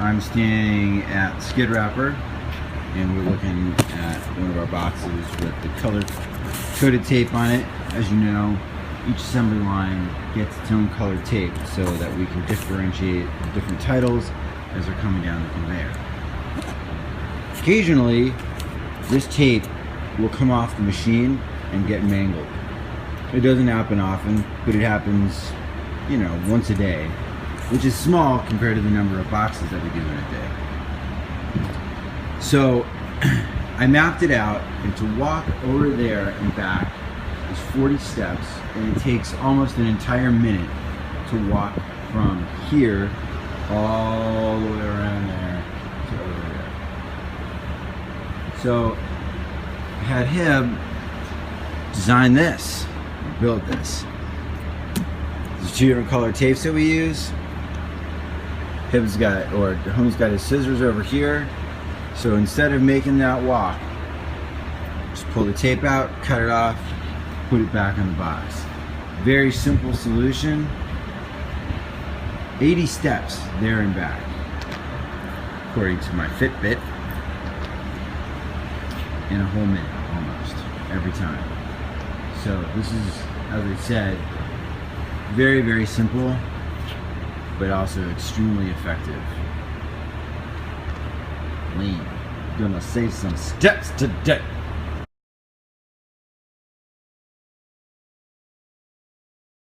I'm standing at Skid Wrapper, and we're looking at one of our boxes with the color-coded tape on it. As you know, each assembly line gets its own colored tape so that we can differentiate the different titles as they're coming down the conveyor. Occasionally, this tape will come off the machine and get mangled. It doesn't happen often, but it happens, you know, once a day, which is small compared to the number of boxes that we do in a day. So I mapped it out, and to walk over there and back is 40 steps, and it takes almost an entire minute to walk from here all the way around there to over there. So I had him design this, build this. There's two different color tapes that we use. Homie's got his scissors over here. So instead of making that walk, just pull the tape out, cut it off, put it back in the box. Very simple solution. 80 steps there and back, according to my Fitbit, in a whole minute, almost, every time. So this is, as I said, very, very simple, but also extremely effective. Lean. Gonna save some steps today.